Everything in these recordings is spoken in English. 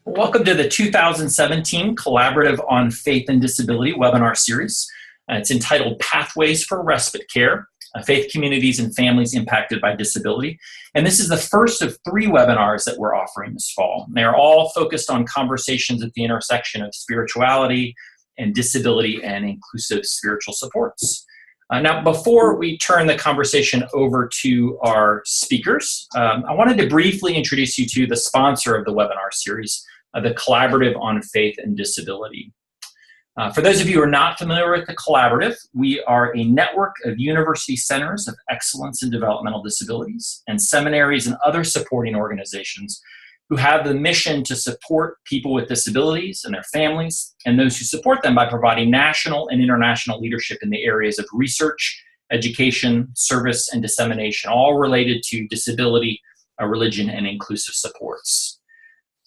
Welcome to the 2017 Collaborative on Faith and Disability webinar series. It's entitled Pathways for Respite Care, Faith Communities and Families Impacted by Disability. And this is the first of 3 webinars that we're offering this fall. They are all focused on conversations at the intersection of spirituality and disability and inclusive spiritual supports. Now, before we turn the conversation over to our speakers, I wanted to briefly introduce you to the sponsor of the webinar series, the Collaborative on Faith and Disability. For those of you who are not familiar with the Collaborative, we are a network of university centers of excellence in developmental disabilities and seminaries and other supporting organizations who have the mission to support people with disabilities and their families, and those who support them by providing national and international leadership in the areas of research, education, service, and dissemination, all related to disability, religion, and inclusive supports.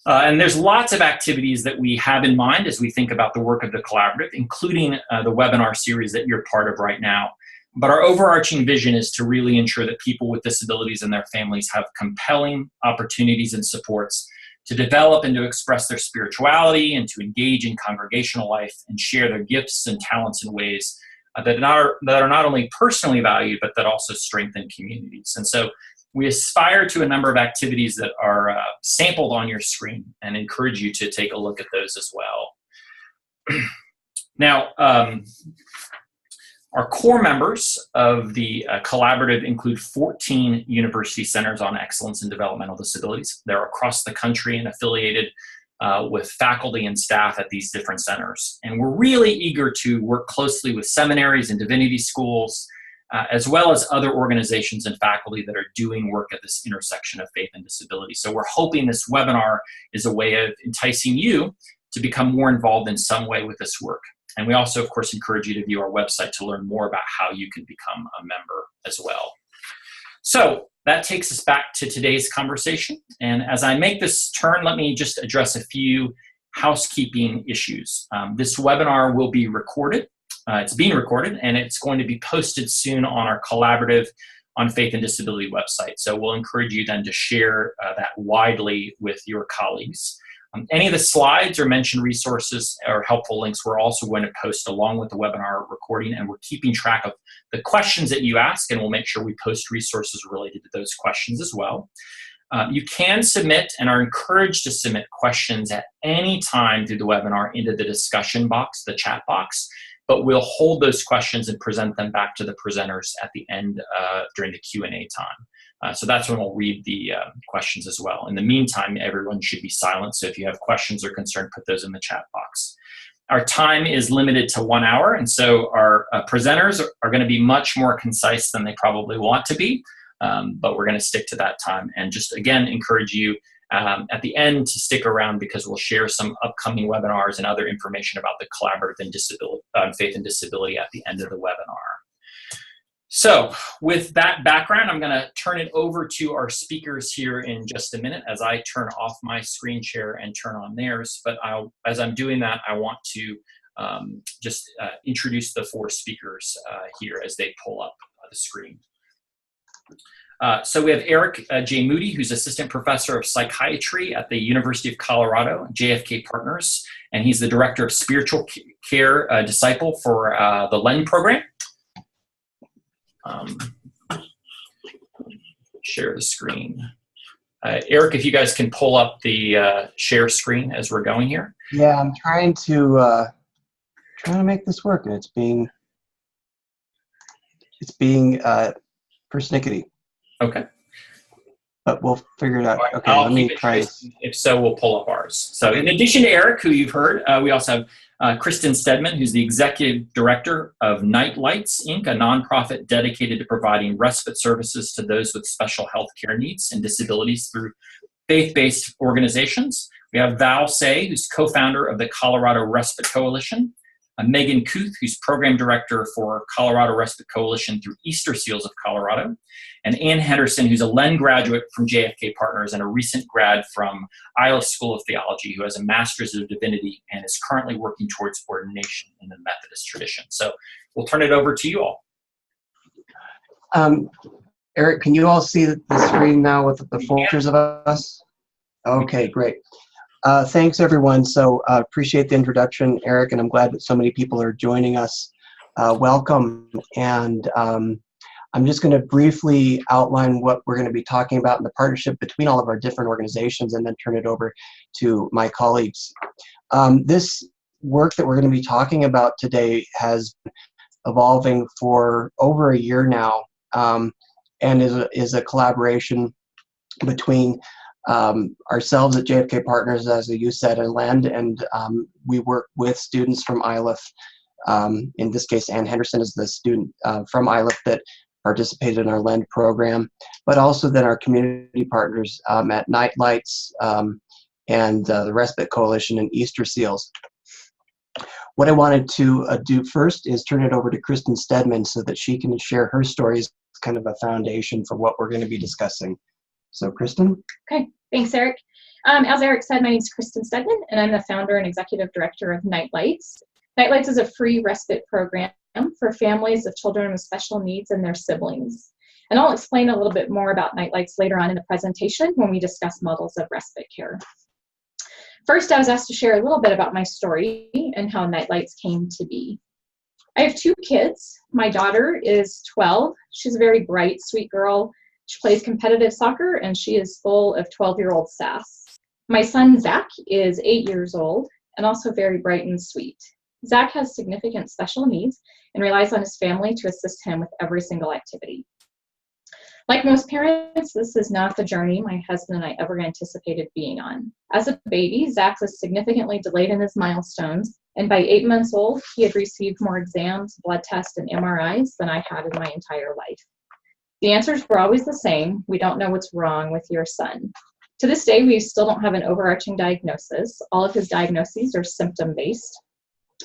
And there's lots of activities that we have in mind as we think about the work of the Collaborative, including the webinar series that you're part of right now. But our overarching vision is to really ensure that people with disabilities and their families have compelling opportunities and supports to develop and to express their spirituality and to engage in congregational life and share their gifts and talents in ways that are not only personally valued, but that also strengthen communities. And so we aspire to a number of activities that are sampled on your screen and encourage you to take a look at those as well. Now, our core members of the Collaborative include 14 university centers on excellence in developmental disabilities. They're across the country and affiliated with faculty and staff at these different centers. And we're really eager to work closely with seminaries and divinity schools, as well as other organizations and faculty that are doing work at this intersection of faith and disability. So we're hoping this webinar is a way of enticing you to become more involved in some way with this work. And we also, of course, encourage you to view our website to learn more about how you can become a member as well. So that takes us back to today's conversation. And as I make this turn, let me just address a few housekeeping issues. This webinar will be recorded. It's being recorded, and it's going to be posted soon on our Collaborative on Faith and Disability website. So we'll encourage you then to share that widely with your colleagues. Any of the slides or mentioned resources or helpful links we're also going to post along with the webinar recording, and we're keeping track of the questions that you ask, and we'll make sure we post resources related to those questions as well. You can submit and are encouraged to submit questions at any time through the webinar into the discussion box, the chat box, but we'll hold those questions and present them back to the presenters at the end during the Q&A time. So that's when we'll read the questions as well. In the meantime, everyone should be silent. So if you have questions or concern, put those in the chat box. Our time is limited to 1 hour. And so our presenters are going to be much more concise than they probably want to be. But we're going to stick to that time. And just, again, encourage you at the end to stick around, because we'll share some upcoming webinars and other information about the Collaborative and disability, Faith and Disability at the end of the webinar. So with that background, I'm going to turn it over to our speakers here in just a minute as I turn off my screen share and turn on theirs. But as I'm doing that, I want to just introduce the 4 speakers here as they pull up the screen. So we have Eric J Moody, who's Assistant Professor of Psychiatry at the University of Colorado, JFK Partners, and he's the Director of Spiritual Care Disciple for the LEN program. Share the screen. Eric, if you guys can pull up the share screen as we're going here. Yeah, I'm trying to make this work, and it's being persnickety. Okay. But we'll figure it out. Okay, I'll let me try. If so, we'll pull up ours. So in addition to Eric, who you've heard, we also have Kristin Steadman, who's the Executive Director of Nightlights, Inc., a nonprofit dedicated to providing respite services to those with special health care needs and disabilities through faith-based organizations. We have Val Say, who's co-founder of the Colorado Respite Coalition. Megan Kuth, who's Program Director for Colorado Respite Coalition through Easter Seals of Colorado. And Ann Henderson, who's a LEN graduate from JFK Partners and a recent grad from Iowa School of Theology, who has a Master's of Divinity and is currently working towards ordination in the Methodist tradition. So we'll turn it over to you all. Eric, can you all see the screen now with the pictures of us? Okay, great. Thanks, everyone. So appreciate the introduction, Eric, and I'm glad that so many people are joining us. Welcome. And I'm just going to briefly outline what we're going to be talking about in the partnership between all of our different organizations and then turn it over to my colleagues. This work that we're going to be talking about today has been evolving for over a year now, and is a collaboration between ourselves at JFK Partners as a UCEDD Lend, and we work with students from ILIF. In this case, Ann Henderson is the student from ILIF that participated in our Lend program, but also then our community partners at Nightlights and the Respite Coalition and Easter Seals. What I wanted to do first is turn it over to Kristin Steadman so that she can share her stories, kind of a foundation for what we're going to be discussing. So, Kristin? Okay, thanks, Eric. As Eric said, my name is Kristin Steadman, and I'm the founder and executive director of Nightlights. Nightlights is a free respite program for families of children with special needs and their siblings. And I'll explain a little bit more about Nightlights later on in the presentation when we discuss models of respite care. First, I was asked to share a little bit about my story and how Nightlights came to be. I have 2 kids. My daughter is 12. She's a very bright, sweet girl. She plays competitive soccer, and she is full of 12-year-old sass. My son, Zach, is 8 years old and also very bright and sweet. Zach has significant special needs and relies on his family to assist him with every single activity. Like most parents, this is not the journey my husband and I ever anticipated being on. As a baby, Zach was significantly delayed in his milestones, and by 8 months old, he had received more exams, blood tests, and MRIs than I had in my entire life. The answers were always the same: we don't know what's wrong with your son. To this day, we still don't have an overarching diagnosis. All of his diagnoses are symptom-based.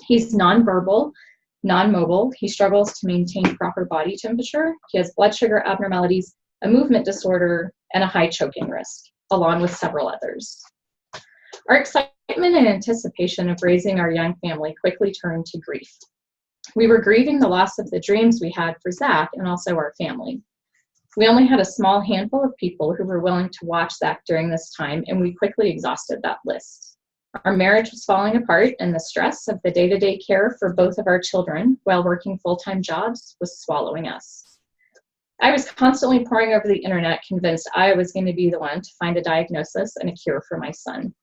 He's nonverbal, non-mobile. He struggles to maintain proper body temperature. He has blood sugar abnormalities, a movement disorder, and a high choking risk, along with several others. Our excitement and anticipation of raising our young family quickly turned to grief. We were grieving the loss of the dreams we had for Zach and also our family. We only had a small handful of people who were willing to watch Zach during this time, and we quickly exhausted that list. Our marriage was falling apart, and the stress of the day-to-day care for both of our children while working full-time jobs was swallowing us. I was constantly poring over the internet, convinced I was going to be the one to find a diagnosis and a cure for my son.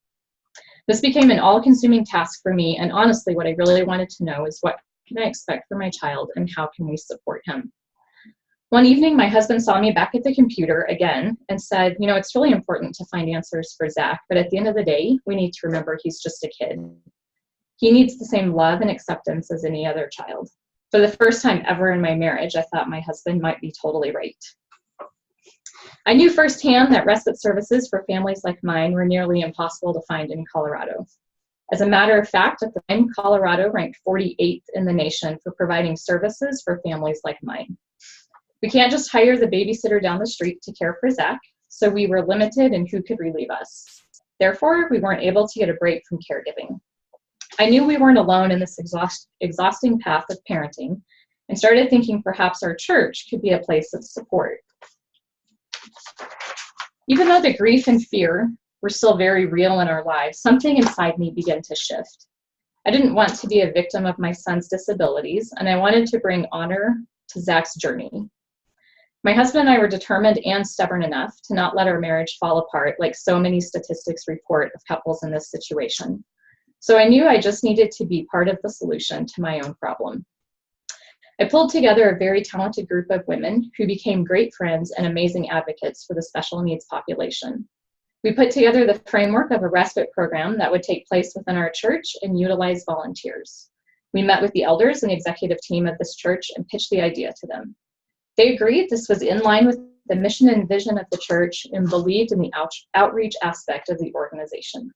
This became an all-consuming task for me, and honestly, what I really wanted to know is, what can I expect from my child, and how can we support him? One evening, my husband saw me back at the computer again and said, you know, it's really important to find answers for Zach, but at the end of the day, we need to remember he's just a kid. He needs the same love and acceptance as any other child. For the first time ever in my marriage, I thought my husband might be totally right. I knew firsthand that respite services for families like mine were nearly impossible to find in Colorado. As a matter of fact, at the time, Colorado ranked 48th in the nation for providing services for families like mine. We can't just hire the babysitter down the street to care for Zach, so we were limited in who could relieve us. Therefore, we weren't able to get a break from caregiving. I knew we weren't alone in this exhausting path of parenting, and started thinking perhaps our church could be a place of support. Even though the grief and fear were still very real in our lives, something inside me began to shift. I didn't want to be a victim of my son's disabilities, and I wanted to bring honor to Zach's journey. My husband and I were determined and stubborn enough to not let our marriage fall apart like so many statistics report of couples in this situation. So I knew I just needed to be part of the solution to my own problem. I pulled together a very talented group of women who became great friends and amazing advocates for the special needs population. We put together the framework of a respite program that would take place within our church and utilize volunteers. We met with the elders and executive team of this church and pitched the idea to them. They agreed this was in line with the mission and vision of the church and believed in the outreach aspect of the organization.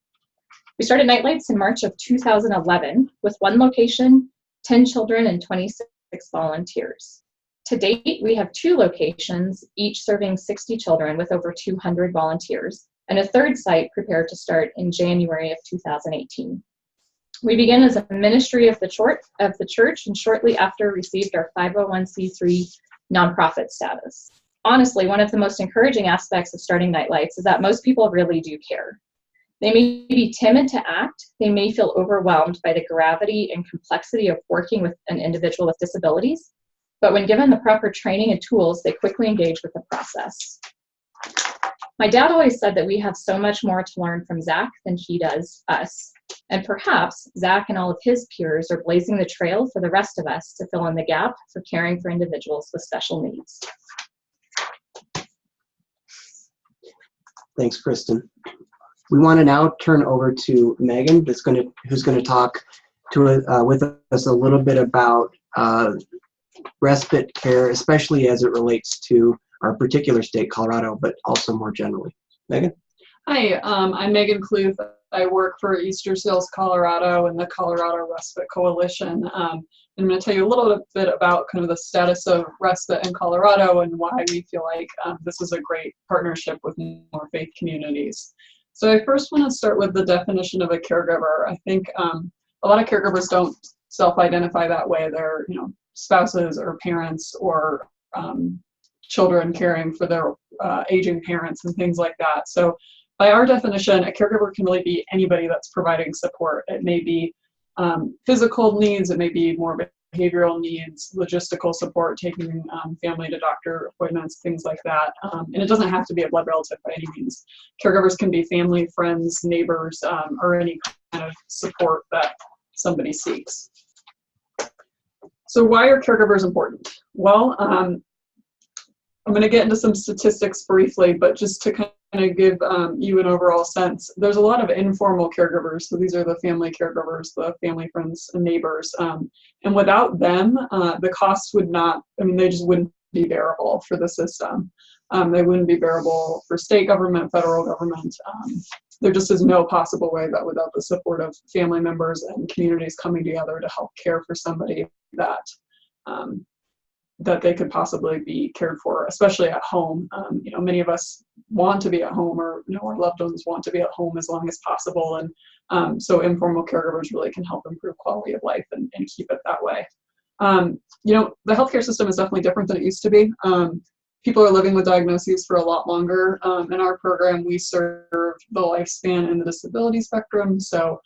We started Nightlights in March of 2011 with 1 location, 10 children, and 26 volunteers. To date, we have 2 locations, each serving 60 children with over 200 volunteers, and a 3rd site prepared to start in January of 2018. We began as a ministry of the church and shortly after received our 501c3 nonprofit status. Honestly, one of the most encouraging aspects of starting Nightlights is that most people really do care. They may be timid to act. They may feel overwhelmed by the gravity and complexity of working with an individual with disabilities. But when given the proper training and tools, they quickly engage with the process. My dad always said that we have so much more to learn from Zach than he does us. And perhaps Zach and all of his peers are blazing the trail for the rest of us to fill in the gap for caring for individuals with special needs. Thanks, Kristin. We want to now turn over to Megan, who's going to talk with us a little bit about respite care, especially as it relates to our particular state, Colorado, but also more generally. Megan? Hi, I'm Megan Cleve. I work for Easter Seals, Colorado and the Colorado Respite Coalition. And I'm going to tell you a little bit about kind of the status of respite in Colorado and why we feel like this is a great partnership with more faith communities. So I first want to start with the definition of a caregiver. I think a lot of caregivers don't self-identify that way. They're, spouses or parents or children caring for their aging parents and things like that. So by our definition, a caregiver can really be anybody that's providing support. It may be physical needs, it may be more behavioral needs, logistical support, taking family to doctor appointments, things like that. And it doesn't have to be a blood relative by any means. Caregivers can be family, friends, neighbors, or any kind of support that somebody seeks. So why are caregivers important? Well, I'm going to get into some statistics briefly, but just to kind of give you an overall sense, there's a lot of informal caregivers. So these are the family caregivers, the family, friends, and neighbors. And without them, the costs would not, they just wouldn't be bearable for the system. They wouldn't be bearable for state government, federal government. There just is no possible way that without the support of family members and communities coming together to help care for somebody that that they could possibly be cared for, especially at home. Many of us want to be at home, or our loved ones want to be at home as long as possible. And so informal caregivers really can help improve quality of life and keep it that way. The healthcare system is definitely different than it used to be. People are living with diagnoses for a lot longer. In our program, we serve the lifespan and the disability spectrum. So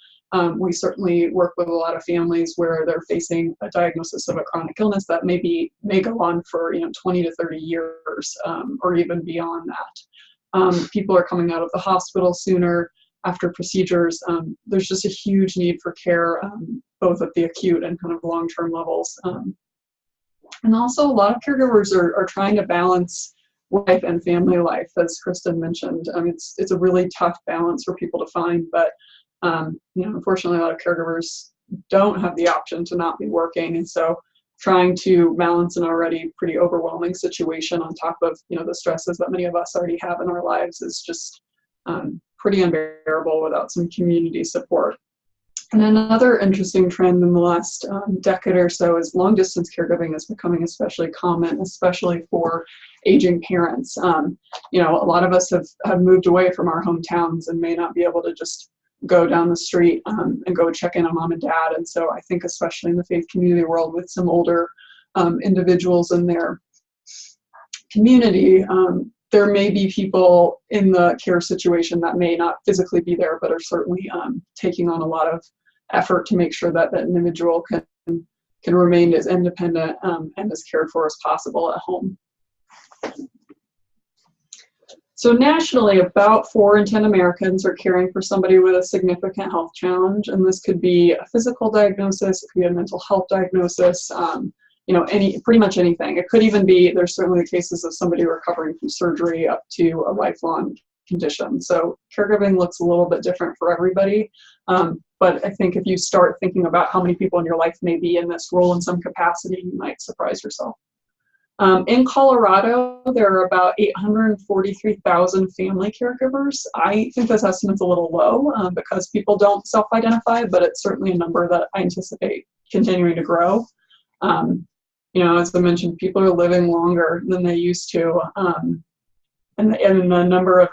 we certainly work with a lot of families where they're facing a diagnosis of a chronic illness that may go on for 20 to 30 years or even beyond that. People are coming out of the hospital sooner after procedures. There's just a huge need for care, both at the acute and kind of long-term levels. And also a lot of caregivers are trying to balance life and family life, as Kristin mentioned. It's a really tough balance for people to find, but unfortunately a lot of caregivers don't have the option to not be working. And so trying to balance an already pretty overwhelming situation on top of, the stresses that many of us already have in our lives is just pretty unbearable without some community support. And another interesting trend in the last decade or so is long distance caregiving is becoming especially common, especially for aging parents. A lot of us have moved away from our hometowns and may not be able to just go down the street and go check in on mom and dad. And so I think especially in the faith community world with some older individuals in their community, there may be people in the care situation that may not physically be there, but are certainly taking on a lot of effort to make sure that that individual can remain as independent and as cared for as possible at home. So nationally, about 4 in 10 Americans are caring for somebody with a significant health challenge, and this could be a physical diagnosis, it could be a mental health diagnosis, pretty much anything. It could even be, there's certainly cases of somebody recovering from surgery up to a lifelong condition. So caregiving looks a little bit different for everybody. But I think if you start thinking about how many people in your life may be in this role in some capacity, you might surprise yourself. In Colorado, there are about 843,000 family caregivers. I think this estimate's a little low because people don't self-identify, but it's certainly a number that I anticipate continuing to grow. As I mentioned, people are living longer than they used to. And the number of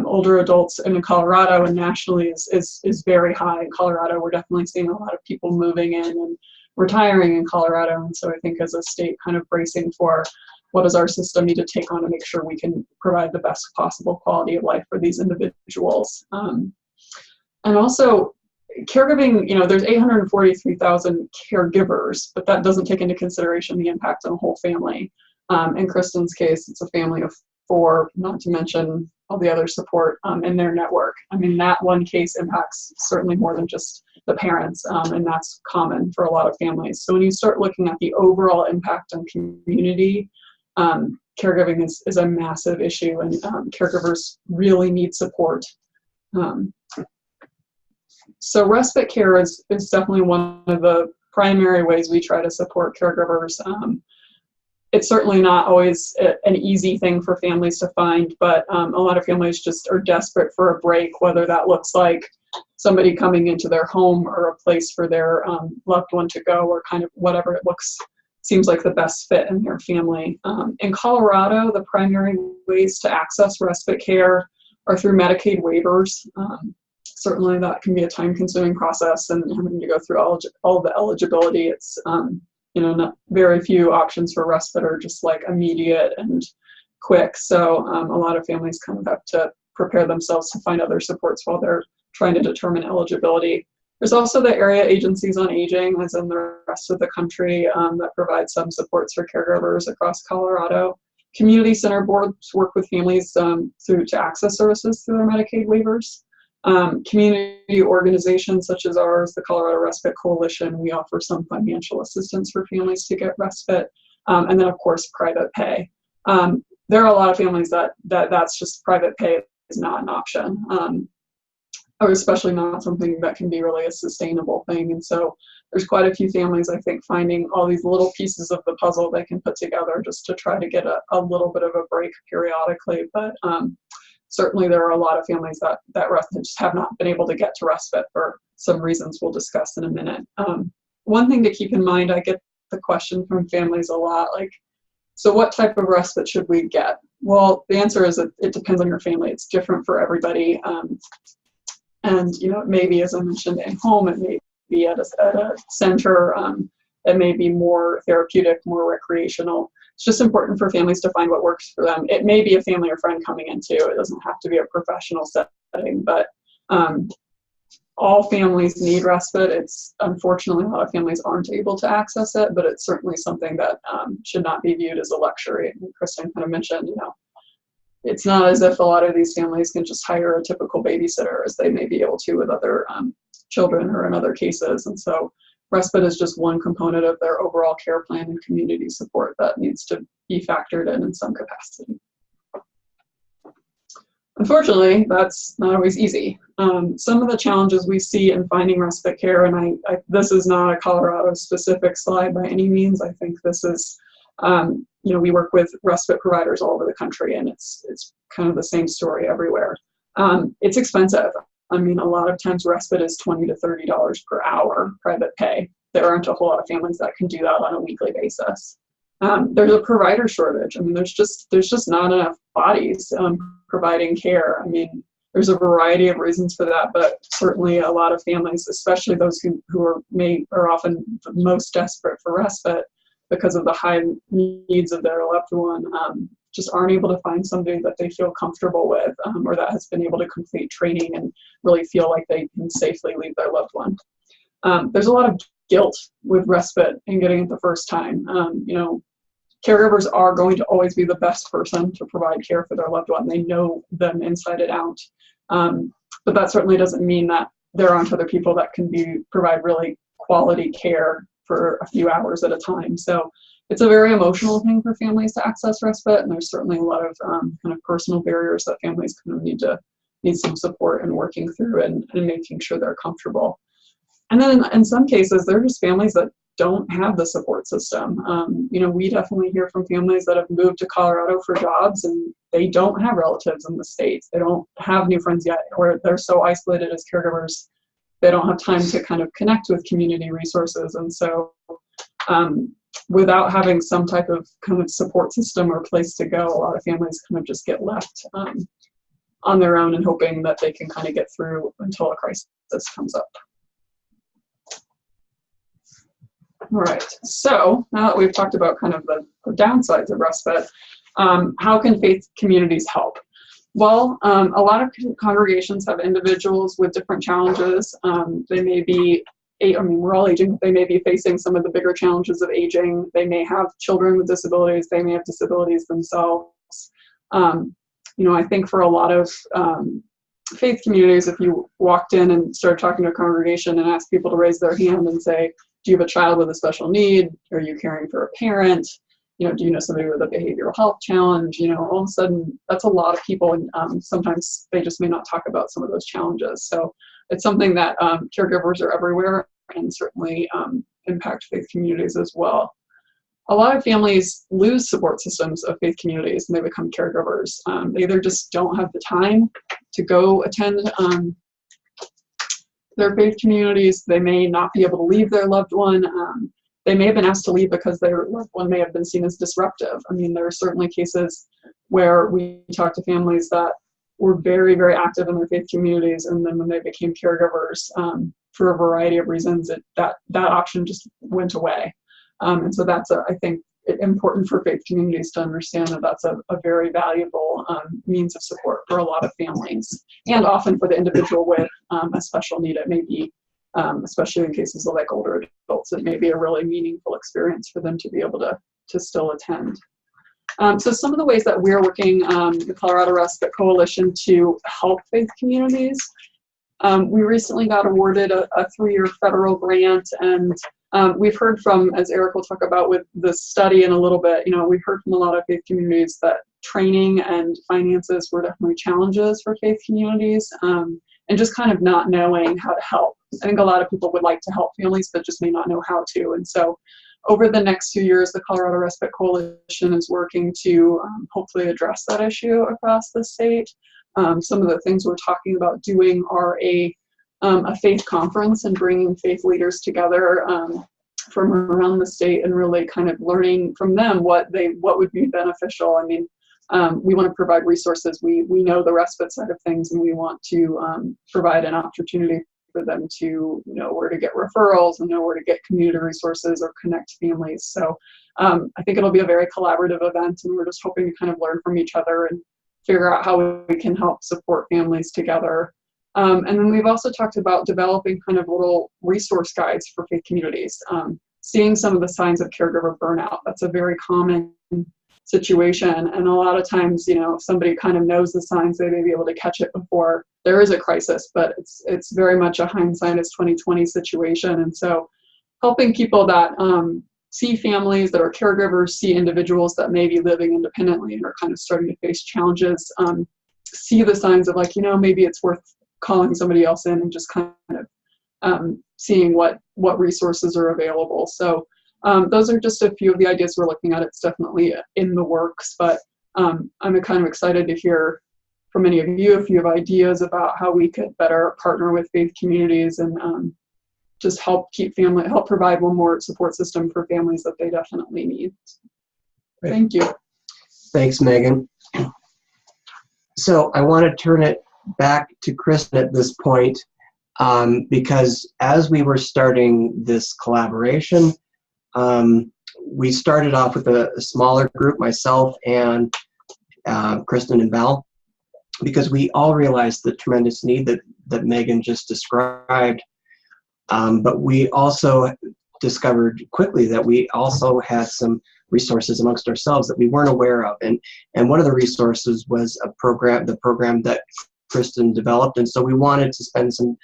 older adults in Colorado and nationally is very high. In Colorado, we're definitely seeing a lot of people moving in and retiring in Colorado. And so I think as a state kind of bracing for what does our system need to take on to make sure we can provide the best possible quality of life for these individuals. And also, caregiving, there's 843,000 caregivers, but that doesn't take into consideration the impact on a whole family. In Kristin's case, it's a family of 4, not to mention all the other support in their network. I mean, that one case impacts certainly more than just the parents, and that's common for a lot of families. So when you start looking at the overall impact on community, caregiving is a massive issue, and caregivers really need support. So respite care is definitely one of the primary ways we try to support caregivers. It's certainly not always an easy thing for families to find, but a lot of families just are desperate for a break, whether that looks like somebody coming into their home or a place for their loved one to go, or kind of whatever it seems like the best fit in their family. In Colorado, the primary ways to access respite care are through Medicaid waivers. Certainly that can be a time-consuming process, and having to go through all the eligibility. It's not very few options for respite are just like immediate and quick. So a lot of families kind of have to prepare themselves to find other supports while they're trying to determine eligibility. There's also the area agencies on aging, as in the rest of the country, that provide some supports for caregivers across Colorado. Community center boards work with families to access services through their Medicaid waivers. Community organizations such as ours, the Colorado Respite Coalition, we offer some financial assistance for families to get respite. And then of course, private pay. There are a lot of families that's just private pay is not an option, or especially not something that can be really a sustainable thing. And so there's quite a few families, I think, finding all these little pieces of the puzzle they can put together just to try to get a little bit of a break periodically. But certainly there are a lot of families that just have not been able to get to respite for some reasons we'll discuss in a minute. One thing to keep in mind, I get the question from families a lot, like, so what type of respite should we get? Well, the answer is that it depends on your family. It's different for everybody. And it may be, as I mentioned, at home, it may be at a center, it may be more therapeutic, more recreational. It's just important for families to find what works for them. It may be a family or friend coming in too. It doesn't have to be a professional setting, but all families need respite. It's unfortunately a lot of families aren't able to access it, but it's certainly something that should not be viewed as a luxury. And Kristin kind of mentioned, it's not as if a lot of these families can just hire a typical babysitter as they may be able to with other children or in other cases. And so respite is just one component of their overall care plan and community support that needs to be factored in some capacity. Unfortunately, that's not always easy. Some of the challenges we see in finding respite care, and this is not a Colorado-specific slide by any means. I think this is, we work with respite providers all over the country, and it's kind of the same story everywhere. It's expensive. I mean, a lot of times respite is $20 to $30 per hour private pay. There aren't a whole lot of families that can do that on a weekly basis. There's a provider shortage. I mean, there's just not enough bodies providing care. I mean, there's a variety of reasons for that, but certainly a lot of families, especially those who are often the most desperate for respite because of the high needs of their loved one, just aren't able to find somebody that they feel comfortable with, or that has been able to complete training and really feel like they can safely leave their loved one. There's a lot of guilt with respite and getting it the first time. Caregivers are going to always be the best person to provide care for their loved one. They know them inside and out. But that certainly doesn't mean that there aren't other people that can provide really quality care for a few hours at a time. So it's a very emotional thing for families to access respite, and there's certainly a lot of kind of personal barriers that families kind of need some support in working through and making sure they're comfortable. And then in some cases, there are just families that don't have the support system. We definitely hear from families that have moved to Colorado for jobs and they don't have relatives in the States. They don't have new friends yet, or they're so isolated as caregivers, they don't have time to kind of connect with community resources. And so without having some type of kind of support system or place to go, a lot of families kind of just get left on their own and hoping that they can kind of get through until a crisis comes up. All right, so now that we've talked about kind of the downsides of respite, how can faith communities help? Well, a lot of congregations have individuals with different challenges. They may be, we're all aging. They may be facing some of the bigger challenges of aging. They may have children with disabilities. They may have disabilities themselves. I think for a lot of faith communities, if you walked in and started talking to a congregation and asked people to raise their hand and say, do you have a child with a special need? Are you caring for a parent? Do you know somebody with a behavioral health challenge? All of a sudden, that's a lot of people, and sometimes they just may not talk about some of those challenges. So it's something that caregivers are everywhere and certainly impact faith communities as well. A lot of families lose support systems of faith communities and they become caregivers. They either just don't have the time to go attend their faith communities. They may not be able to leave their loved one. They may have been asked to leave because their loved one may have been seen as disruptive. There are certainly cases where we talk to families that were very, very active in their faith communities, and then when they became caregivers, for a variety of reasons, that option just went away. And so that's, I think, important for faith communities to understand that that's a very valuable means of support for a lot of families, and often for the individual with a special need. It may be, especially in cases of like older adults, it may be a really meaningful experience for them to be able to still attend. So some of the ways that we're working, the Colorado Respite Coalition, to help faith communities. We recently got awarded a 3-year federal grant, and we've heard from, as Eric will talk about with the study in a little bit, we've heard from a lot of faith communities that training and finances were definitely challenges for faith communities, and just kind of not knowing how to help. I think a lot of people would like to help families, but just may not know how to. And so over the next 2 years, the Colorado Respite Coalition is working to hopefully address that issue across the state. Some of the things we're talking about doing are a faith conference and bringing faith leaders together from around the state and really kind of learning from them what would be beneficial. We want to provide resources. We know the respite side of things, and we want to provide an opportunity for them to know where to get referrals and know where to get community resources or connect families. So I think it'll be a very collaborative event, and we're just hoping to kind of learn from each other and figure out how we can help support families together. And then we've also talked about developing kind of little resource guides for faith communities, seeing some of the signs of caregiver burnout. That's a very common situation. And a lot of times, if somebody kind of knows the signs, they may be able to catch it before there is a crisis, but it's very much a hindsight is 2020 situation. And so helping people that see families that are caregivers, see individuals that may be living independently and are kind of starting to face challenges, see the signs of maybe it's worth calling somebody else in and just kind of seeing what resources are available. So those are just a few of the ideas we're looking at. It's definitely in the works, but I'm kind of excited to hear from any of you if you have ideas about how we could better partner with faith communities and just help provide one more support system for families that they definitely need. Great. Thank you. Thanks, Megan. So I want to turn it back to Kristin at this point, because as we were starting this collaboration, we started off with a smaller group, myself and Kristin and Val, because we all realized the tremendous need that Megan just described. But we also discovered quickly that we also had some resources amongst ourselves that we weren't aware of. And one of the resources was the program that Kristin developed. And so we wanted to spend some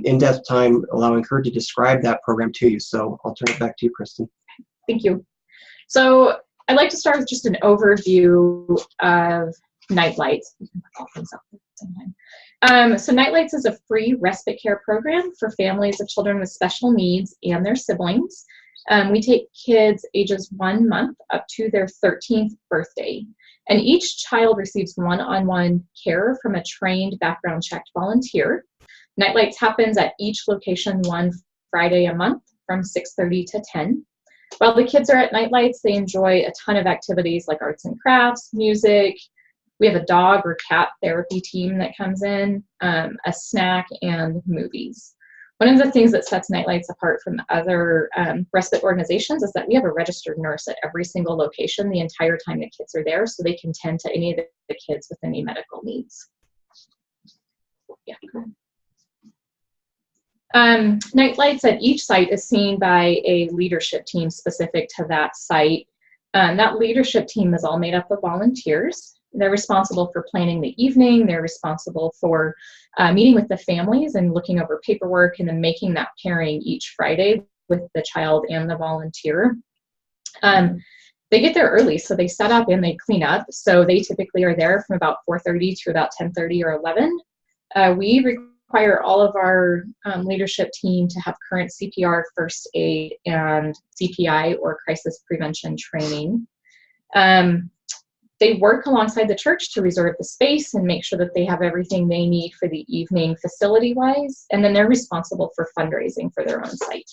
in-depth time allowing her to describe that program to you. So I'll turn it back to you, Kristin. Thank you. So I'd like to start with just an overview of Nightlights. So Nightlights is a free respite care program for families of children with special needs and their siblings. We take kids ages 1 month up to their 13th birthday, and each child receives one-on-one care from a trained background checked volunteer. Nightlights happens at each location one Friday a month from 6:30 to 10. While the kids are at Nightlights, they enjoy a ton of activities like arts and crafts, music. We have a dog or cat therapy team that comes in, a snack, and movies. One of the things that sets Nightlights apart from other respite organizations is that we have a registered nurse at every single location the entire time the kids are there, so they can tend to any of the kids with any medical needs. Yeah. Nightlights at each site is seen by a leadership team specific to that site. That leadership team is all made up of volunteers. They're responsible for planning the evening. They're responsible for meeting with the families and looking over paperwork and then making that pairing each Friday with the child and the volunteer. They get there early, so they set up and they clean up. So they typically are there from about 4:30 to about 10:30 or 11. We require all of our leadership team to have current CPR, first aid, and CPI or crisis prevention training. They work alongside the church to reserve the space and make sure that they have everything they need for the evening facility-wise, and then they're responsible for fundraising for their own site.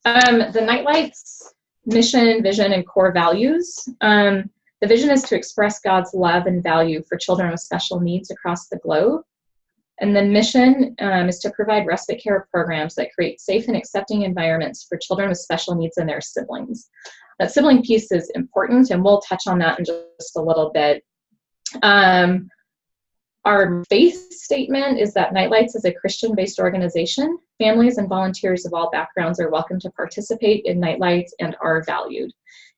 The Nightlights mission, vision, and core values. The vision is to express God's love and value for children with special needs across the globe. And the mission is to provide respite care programs that create safe and accepting environments for children with special needs and their siblings. That sibling piece is important, and we'll touch on that in just a little bit. Our faith statement is that Nightlights is a Christian-based organization. Families and volunteers of all backgrounds are welcome to participate in Nightlights and are valued.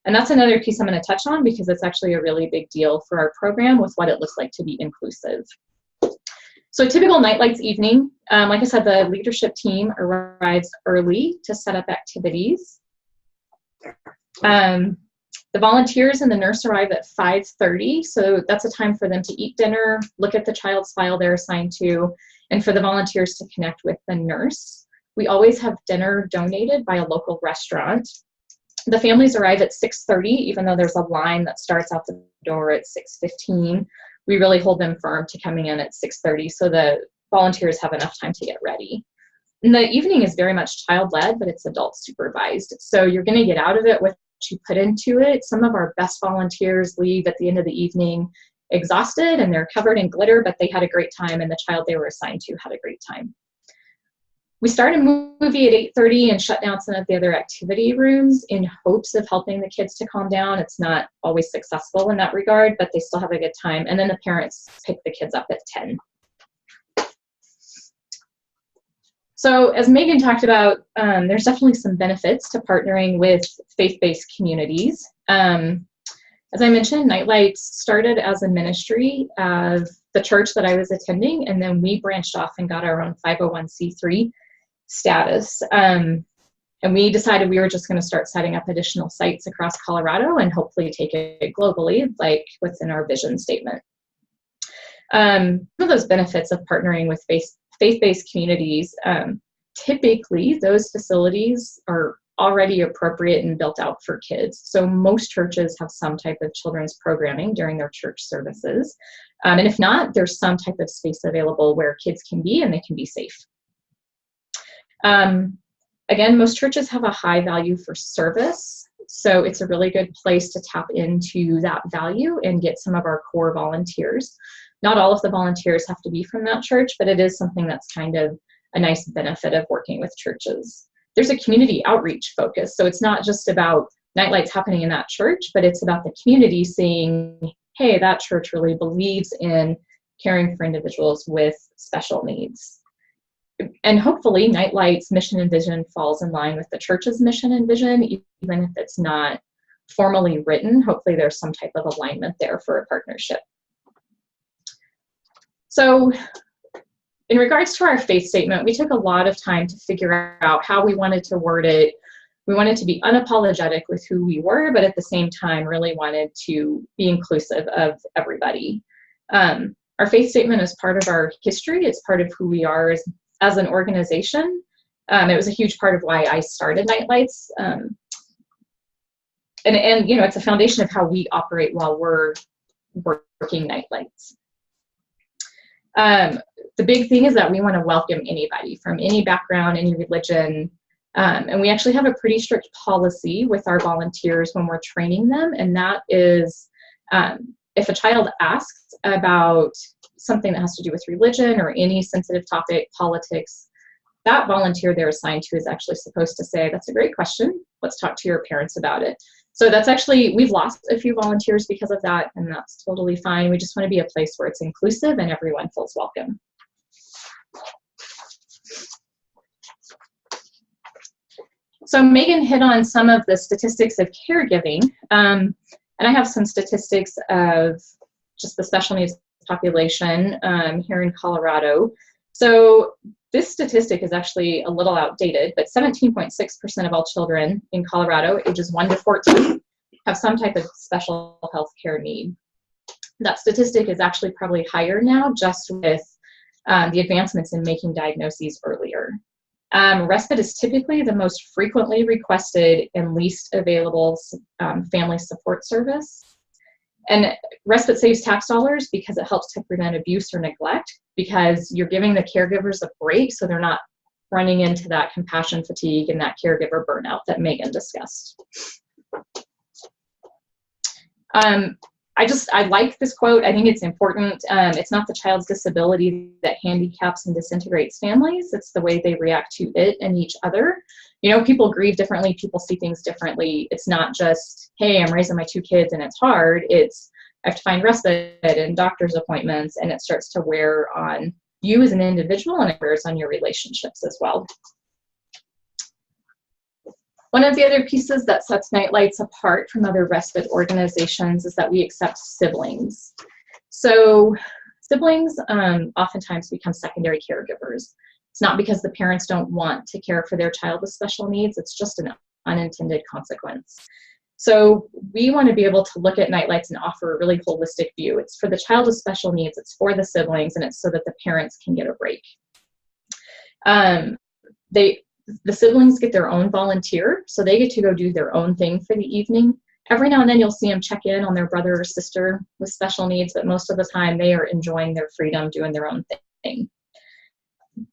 And that's another piece I'm going to touch on because it's actually a really big deal for our program with what it looks like to be inclusive. So a typical Nightlights evening, like I said, the leadership team arrives early to set up activities. The volunteers and the nurse arrive at 5:30, so that's a time for them to eat dinner, look at the child's file they're assigned to, and for the volunteers to connect with the nurse. We always have dinner donated by a local restaurant. The families arrive at 6:30, even though there's a line that starts out the door at 6:15. We really hold them firm to coming in at 6:30 so the volunteers have enough time to get ready. And the evening is very much child-led, but it's adult supervised. So you're going to get out of it what you put into it. Some of our best volunteers leave at the end of the evening exhausted and they're covered in glitter, but they had a great time and the child they were assigned to had a great time. We start a movie at 8:30 and shut down some of the other activity rooms in hopes of helping the kids to calm down. It's not always successful in that regard, but they still have a good time. And then the parents pick the kids up at 10. So as Megan talked about, there's definitely some benefits to partnering with faith-based communities. As I mentioned, Nightlights started as a ministry of the church that I was attending, and then we branched off and got our own 501c3 status. And we decided we were just going to start setting up additional sites across Colorado and hopefully take it globally, like what's in our vision statement. One of those benefits of partnering with faith-based communities, typically those facilities are already appropriate and built out for kids. So most churches have some type of children's programming during their church services. And if not, there's some type of space available where kids can be and they can be safe. Again, most churches have a high value for service. So it's a really good place to tap into that value and get some of our core volunteers. Not all of the volunteers have to be from that church, but it is something that's kind of a nice benefit of working with churches. There's a community outreach focus. So it's not just about Nightlights happening in that church, but it's about the community saying, hey, that church really believes in caring for individuals with special needs. And hopefully Nightlights' mission and vision falls in line with the church's mission and vision, even if it's not formally written. Hopefully there's some type of alignment there for a partnership. So in regards to our faith statement, we took a lot of time to figure out how we wanted to word it. We wanted to be unapologetic with who we were, but at the same time really wanted to be inclusive of everybody. Our faith statement is part of our history. It's part of who we are as an organization. It was a huge part of why I started Nightlights. And you know, it's a foundation of how we operate while we're working Nightlights. The big thing is that we want to welcome anybody from any background, any religion, and we actually have a pretty strict policy with our volunteers when we're training them, and that is if a child asks, about something that has to do with religion or any sensitive topic, politics, that volunteer they're assigned to is actually supposed to say, that's a great question, let's talk to your parents about it. So that's actually, we've lost a few volunteers because of that, and that's totally fine. We just want to be a place where it's inclusive and everyone feels welcome. So Megan hit on some of the statistics of caregiving, and I have some statistics of just the special needs population here in Colorado. So this statistic is actually a little outdated, but 17.6% of all children in Colorado ages 1 to 14 have some type of special health care need. That statistic is actually probably higher now, just with the advancements in making diagnoses earlier. Respite is typically the most frequently requested and least available family support service. And respite saves tax dollars because it helps to prevent abuse or neglect, because you're giving the caregivers a break so they're not running into that compassion fatigue and that caregiver burnout that Megan discussed. I like this quote. I think it's important. It's not the child's disability that handicaps and disintegrates families. It's the way they react to it and each other. You know, people grieve differently. People see things differently. It's not just, hey, I'm raising my 2 kids and it's hard. It's, I have to find respite and doctor's appointments, and it starts to wear on you as an individual, and it wears on your relationships as well. One of the other pieces that sets Nightlights apart from other respite organizations is that we accept siblings. So siblings oftentimes become secondary caregivers. It's not because the parents don't want to care for their child with special needs, it's just an unintended consequence. So we want to be able to look at Nightlights and offer a really holistic view. It's for the child with special needs, it's for the siblings, and it's so that the parents can get a break. The siblings get their own volunteer, so they get to go do their own thing for the evening. Every now and then you'll see them check in on their brother or sister with special needs, but most of the time they are enjoying their freedom, doing their own thing.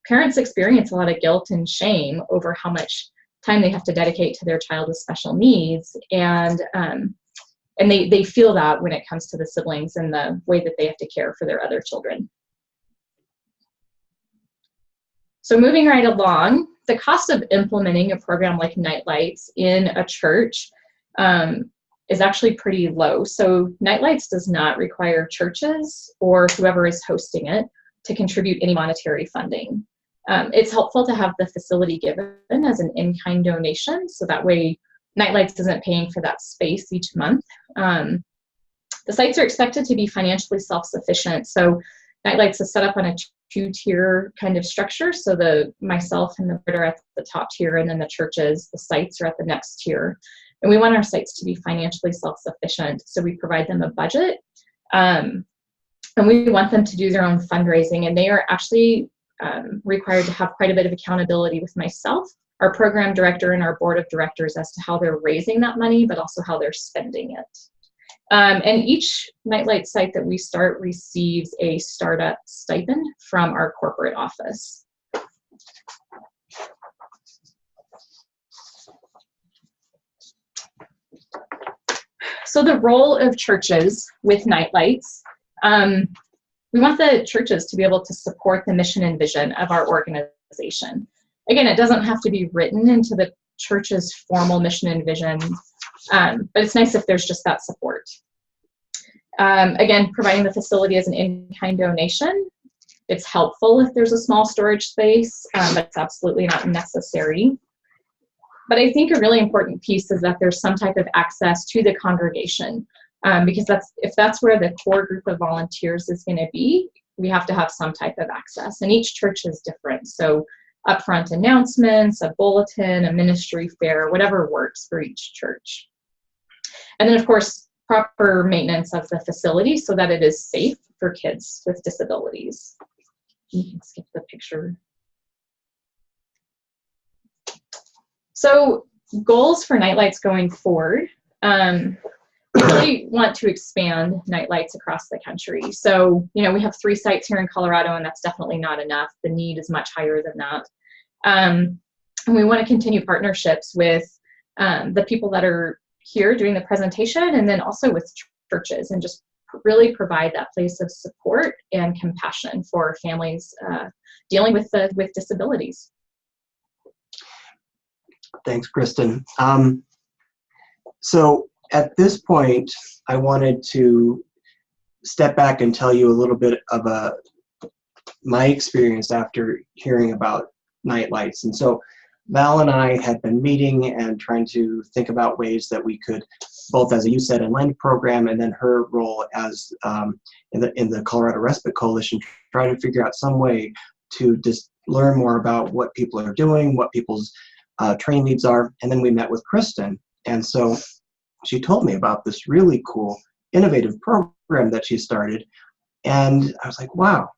Parents experience a lot of guilt and shame over how much time they have to dedicate to their child with special needs, and they feel that when it comes to the siblings and the way that they have to care for their other children. So moving right along, the cost of implementing a program like Nightlights in a church is actually pretty low. So Nightlights does not require churches or whoever is hosting it to contribute any monetary funding. It's helpful to have the facility given as an in-kind donation, so that way Nightlights isn't paying for that space each month. The sites are expected to be financially self-sufficient, so Nightlights is set up on a 2-tier kind of structure, so myself and the board are at the top tier, and then the churches, the sites are at the next tier. And we want our sites to be financially self-sufficient, so we provide them a budget, and we want them to do their own fundraising, and they are actually required to have quite a bit of accountability with myself, our program director, and our board of directors as to how they're raising that money, but also how they're spending it. And each Nightlight site that we start receives a startup stipend from our corporate office. So the role of churches with Nightlights, we want the churches to be able to support the mission and vision of our organization. Again, it doesn't have to be written into the church's formal mission and vision, but it's nice if there's just that support. Again, providing the facility as an in-kind donation. It's helpful if there's a small storage space, but it's absolutely not necessary. But I think a really important piece is that there's some type of access to the congregation, because if that's where the core group of volunteers is going to be, we have to have some type of access. And each church is different. So upfront announcements, a bulletin, a ministry fair, whatever works for each church. And then, of course, proper maintenance of the facility so that it is safe for kids with disabilities. You can skip the picture. So goals for Nightlights going forward. We really want to expand Nightlights across the country. So, you know, we have 3 sites here in Colorado, and that's definitely not enough. The need is much higher than that. And we want to continue partnerships with the people that are here doing the presentation, and then also with churches, and just really provide that place of support and compassion for families dealing with disabilities. Thanks, Kristin. So at this point, I wanted to step back and tell you a little bit of my experience after hearing about Nightlights. And so Val and I had been meeting and trying to think about ways that we could, both as a UCEDD and LEND program, and then her role as in the Colorado Respite Coalition, try to figure out some way to just learn more about what people are doing, what people's training needs are. And then we met with Kristin. And so she told me about this really cool, innovative program that she started. And I was like, wow,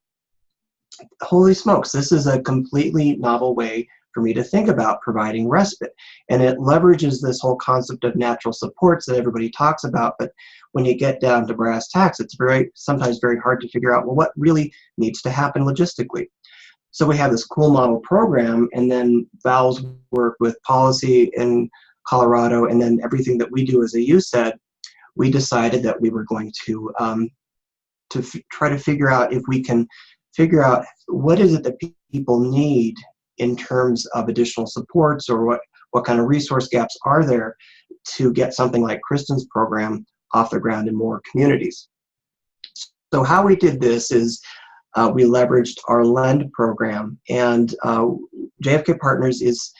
holy smokes, this is a completely novel way for me to think about providing respite. And it leverages this whole concept of natural supports that everybody talks about. But when you get down to brass tacks, it's sometimes very hard to figure out, well, what really needs to happen logistically. So we have this cool model program, and then Val's work with policy in Colorado, and then everything that we do as a UCEDD, we decided that we were going to try to figure out if we can figure out what is it that people need in terms of additional supports, or what kind of resource gaps are there to get something like Kristin's program off the ground in more communities. So how we did this is we leveraged our LEND program, and JFK Partners is,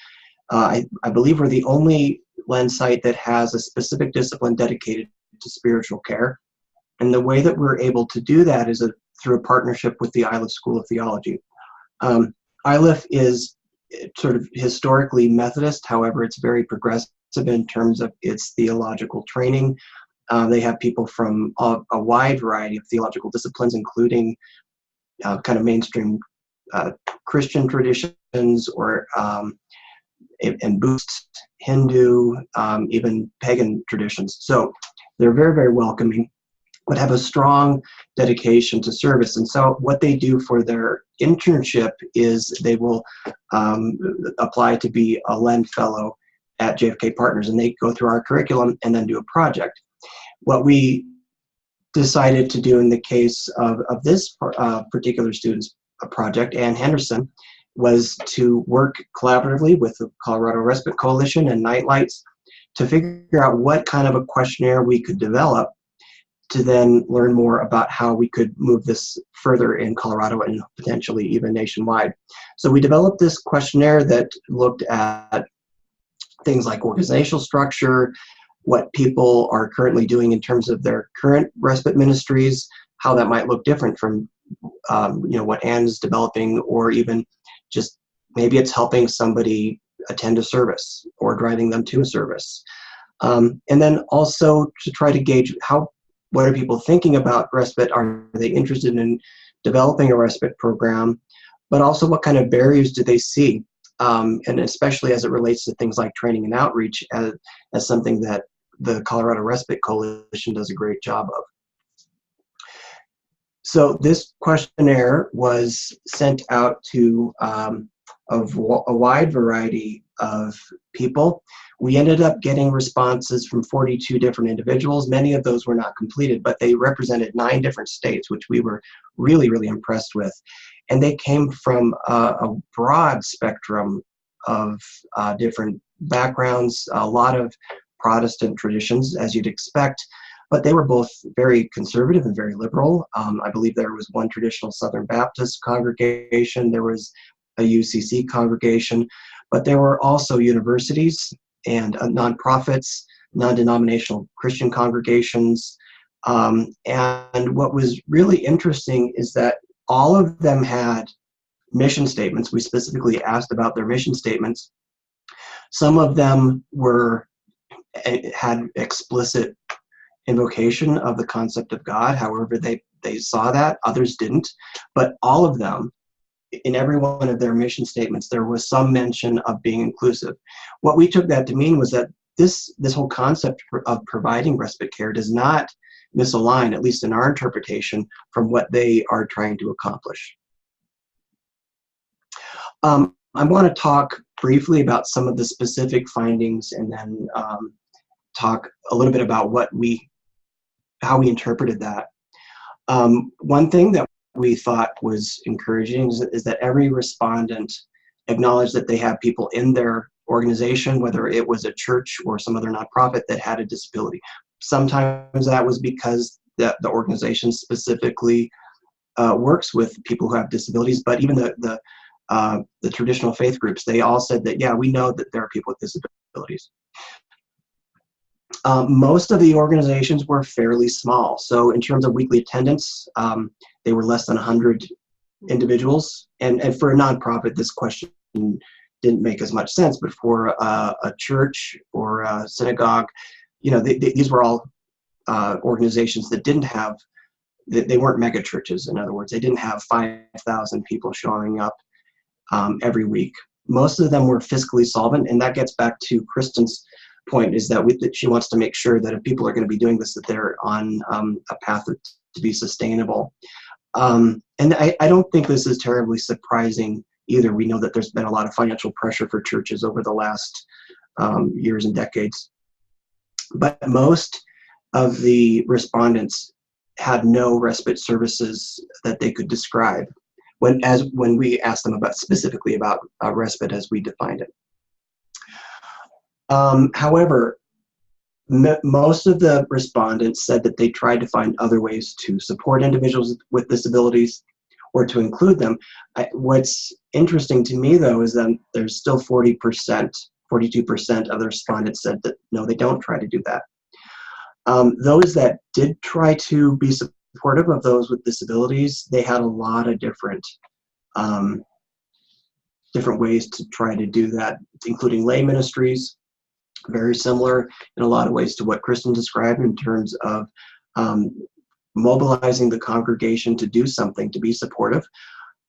I believe we're the only LEND site that has a specific discipline dedicated to spiritual care. And the way that we're able to do that is through a partnership with the Iliff School of Theology. Iliff is sort of historically Methodist, however, it's very progressive in terms of its theological training. They have people from a wide variety of theological disciplines, including kind of mainstream Christian traditions, or and Buddhist, Hindu, even pagan traditions. So they're very, very welcoming, but have a strong dedication to service. And so what they do for their internship is they will apply to be a LEND fellow at JFK Partners, and they go through our curriculum and then do a project. What we decided to do in the case of this particular student's project, Ann Henderson, was to work collaboratively with the Colorado Respite Coalition and Nightlights to figure out what kind of a questionnaire we could develop to then learn more about how we could move this further in Colorado and potentially even nationwide. So we developed this questionnaire that looked at things like organizational structure, what people are currently doing in terms of their current respite ministries, how that might look different from what Anne is developing, or even just maybe it's helping somebody attend a service or driving them to a service. And then also to try to gauge what are people thinking about respite? Are they interested in developing a respite program? But also what kind of barriers do they see? And especially as it relates to things like training and outreach as something that the Colorado Respite Coalition does a great job of. So this questionnaire was sent out to a wide variety of people. We ended up getting responses from 42 different individuals. Many of those were not completed, but they represented 9 different states, which we were really, really impressed with. And they came from a broad spectrum of different backgrounds, a lot of Protestant traditions, as you'd expect, but they were both very conservative and very liberal. I believe there was one traditional Southern Baptist congregation, there was a UCC congregation, but there were also universities and nonprofits, non-denominational Christian congregations. And what was really interesting is that all of them had mission statements. We specifically asked about their mission statements. Some of them had explicit invocation of the concept of God, however they saw that. Others didn't, but all of them, in every one of their mission statements, there was some mention of being inclusive. What we took that to mean was that this whole concept of providing respite care does not misalign, at least in our interpretation, from what they are trying to accomplish. I want to talk briefly about some of the specific findings, and then talk a little bit about how we interpreted that. One thing that we thought was encouraging is that every respondent acknowledged that they have people in their organization, whether it was a church or some other nonprofit, that had a disability. Sometimes that was because the organization specifically works with people who have disabilities, but even the traditional faith groups, they all said that, yeah, we know that there are people with disabilities. Most of the organizations were fairly small. So in terms of weekly attendance, they were less than 100 individuals. And for a nonprofit, this question didn't make as much sense, but for a church or a synagogue, these were all organizations that didn't have, they weren't mega churches. In other words, they didn't have 5,000 people showing up every week. Most of them were fiscally solvent, and that gets back to Kristin's point, is that she wants to make sure that if people are going to be doing this, that they're on a path to be sustainable. And I don't think this is terribly surprising either. We know that there's been a lot of financial pressure for churches over the last years and decades. But most of the respondents had no respite services that they could describe when we asked them specifically about respite as we defined it. However, most of the respondents said that they tried to find other ways to support individuals with disabilities or to include them. What's interesting to me, though, is that there's still 42% of the respondents said that no, they don't try to do that. Those that did try to be supportive of those with disabilities, they had a lot of different ways to try to do that, including lay ministries, very similar in a lot of ways to what Kristin described in terms of mobilizing the congregation to do something, to be supportive.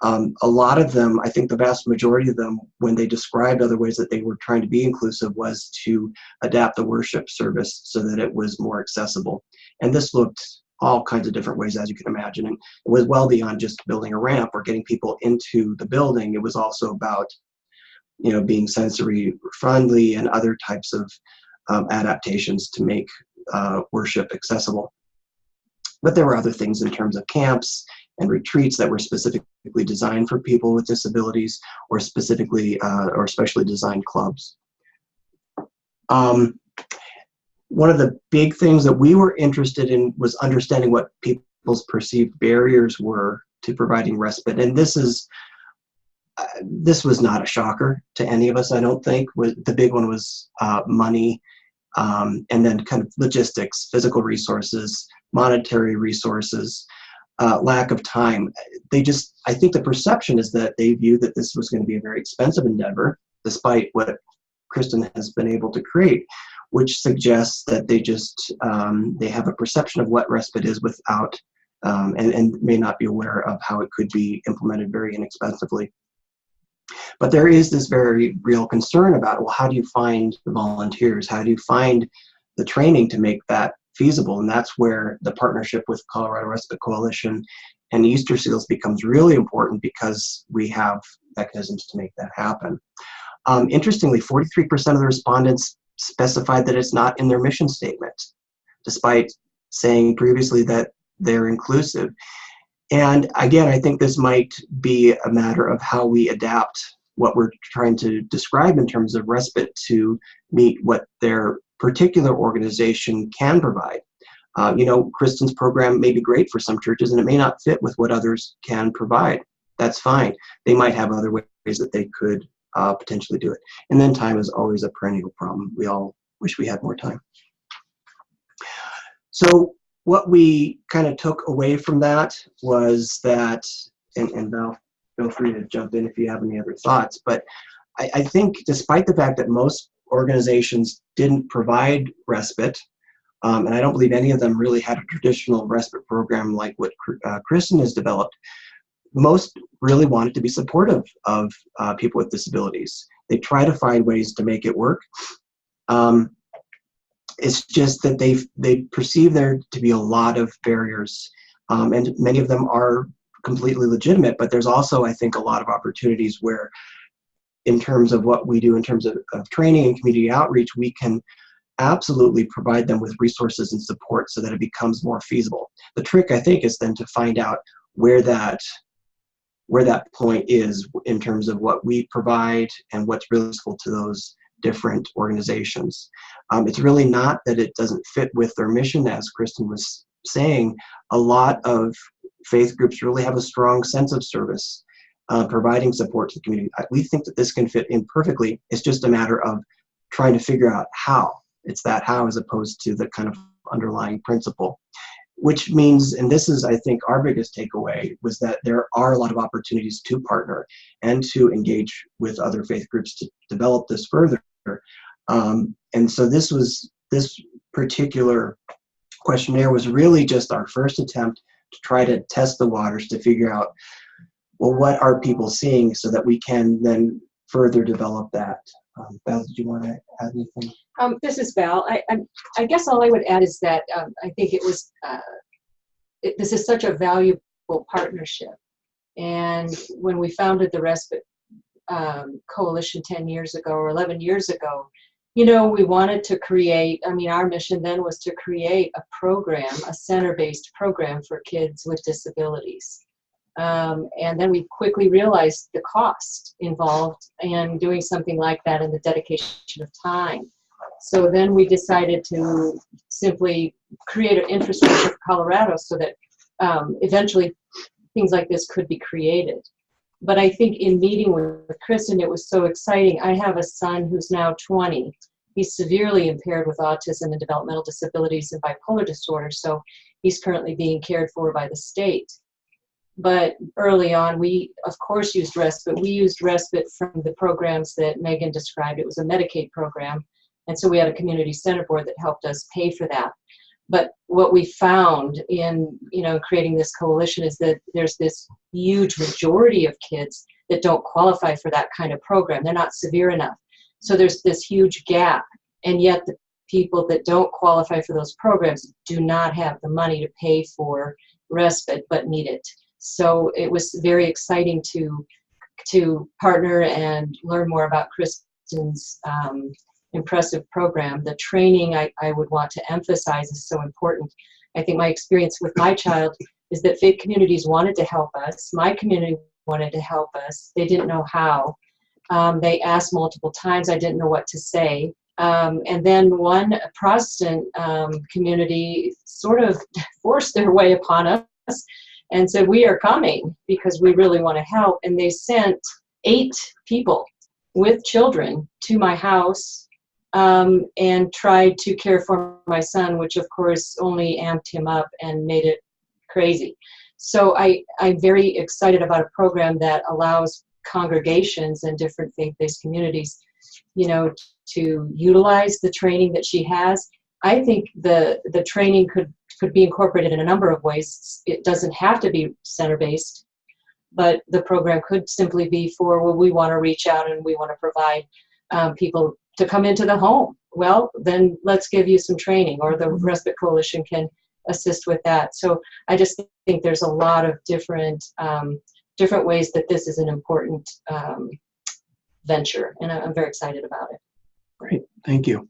A lot of them, I think the vast majority of them, when they described other ways that they were trying to be inclusive, was to adapt the worship service so that it was more accessible. And this looked all kinds of different ways, as you can imagine. And it was well beyond just building a ramp or getting people into the building. It was also about being sensory friendly and other types of adaptations to make worship accessible. But there were other things in terms of camps and retreats that were specifically designed for people with disabilities, or specifically or specially designed clubs. One of the big things that we were interested in was understanding what people's perceived barriers were to providing respite. And this was not a shocker to any of us, I don't think. The big one was money, and then kind of logistics, physical resources, monetary resources, lack of time. I think the perception is that they view that this was going to be a very expensive endeavor, despite what Kristin has been able to create, which suggests that they have a perception of what respite is without, and may not be aware of how it could be implemented very inexpensively. But there is this very real concern about, well, how do you find the volunteers? How do you find the training to make that feasible? And that's where the partnership with Colorado Respite Coalition and Easter Seals becomes really important, because we have mechanisms to make that happen. Interestingly, 43% of the respondents specified that it's not in their mission statement, despite saying previously that they're inclusive. And again, I think this might be a matter of how we adapt what we're trying to describe in terms of respite to meet what their particular organization can provide. Kristin's program may be great for some churches, and it may not fit with what others can provide. That's fine. They might have other ways that they could potentially do it. And then time is always a perennial problem. We all wish we had more time. So what we kind of took away from that was that, and Val, feel free to jump in if you have any other thoughts, but I think despite the fact that most organizations didn't provide respite, and I don't believe any of them really had a traditional respite program like what Kristin has developed, most really wanted to be supportive of people with disabilities. They try to find ways to make it work. It's just that they perceive there to be a lot of barriers, and many of them are completely legitimate, but there's also, I think, a lot of opportunities where, in terms of what we do in terms of training and community outreach, we can absolutely provide them with resources and support so that it becomes more feasible. The trick, I think, is then to find out where that point is in terms of what we provide and what's really useful to those different organizations. It's really not that it doesn't fit with their mission, as Kristin was saying. A lot of faith groups really have a strong sense of service, providing support to the community. We think that this can fit in perfectly. It's just a matter of trying to figure out how. It's that how as opposed to the kind of underlying principle. Which means, and this is, I think, our biggest takeaway, was that there are a lot of opportunities to partner and to engage with other faith groups to develop this further. And so this particular questionnaire was really just our first attempt to try to test the waters to figure out, well, what are people seeing so that we can then further develop that. Val, did you want to add anything? This is Val. I guess all I would add is that I think it was, this is such a valuable partnership. And when we founded the Respite Coalition 10 years ago or 11 years ago, you know, we wanted to create, I mean, our mission then was to create a program, a center-based program for kids with disabilities. And then we quickly realized the cost involved in doing something like that and the dedication of time. So then we decided to simply create an infrastructure for Colorado so that eventually things like this could be created. But I think in meeting with Kristin, it was so exciting. I have a son who's now 20. He's severely impaired with autism and developmental disabilities and bipolar disorder, so he's currently being cared for by the state. But early on, we, of course, used Respite. We used Respite from the programs that Megan described. It was a Medicaid program, and so we had a community center board that helped us pay for that. But what we found in, you know, creating this coalition is that there's this huge majority of kids that don't qualify for that kind of program. They're not severe enough. So there's this huge gap, and yet the people that don't qualify for those programs do not have the money to pay for Respite but need it. So it was very exciting to partner and learn more about Kristin's impressive program. The training I would want to emphasize is so important. I think my experience with my child is that faith communities wanted to help us. My community wanted to help us. They didn't know how. They asked multiple times. I didn't know what to say. And then one Protestant community sort of forced their way upon us and said, we are coming because we really want to help. And they sent 8 people with children to my house and tried to care for my son, which of course only amped him up and made it crazy. So I'm very excited about a program that allows congregations and different faith-based communities, you know, to utilize the training that she has. I think the training could be incorporated in a number of ways. It doesn't have to be center-based, but the program could simply be for, well, we want to reach out and we want to provide people to come into the home. Well, then let's give you some training, or the Respite Coalition can assist with that. So I just think there's a lot of different ways that this is an important venture, and I'm very excited about it. Great, thank you.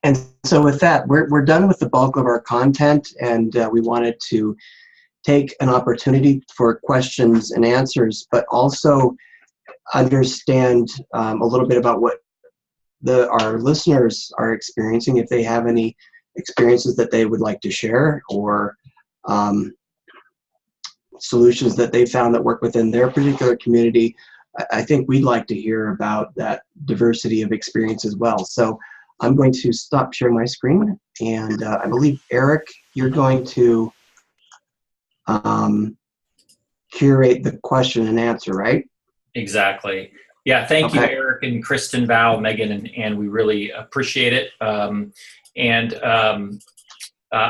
And so with that, we're done with the bulk of our content, and we wanted to take an opportunity for questions and answers, but also understand a little bit about what our listeners are experiencing, if they have any experiences that they would like to share, or solutions that they found that work within their particular community. I think we'd like to hear about that diversity of experience as well. So I'm going to stop sharing my screen, and I believe, Eric, you're going to curate the question and answer, right? Exactly. Yeah, thank you, Okay. Eric and Kristin, Val, Megan, and Ann. We really appreciate it. I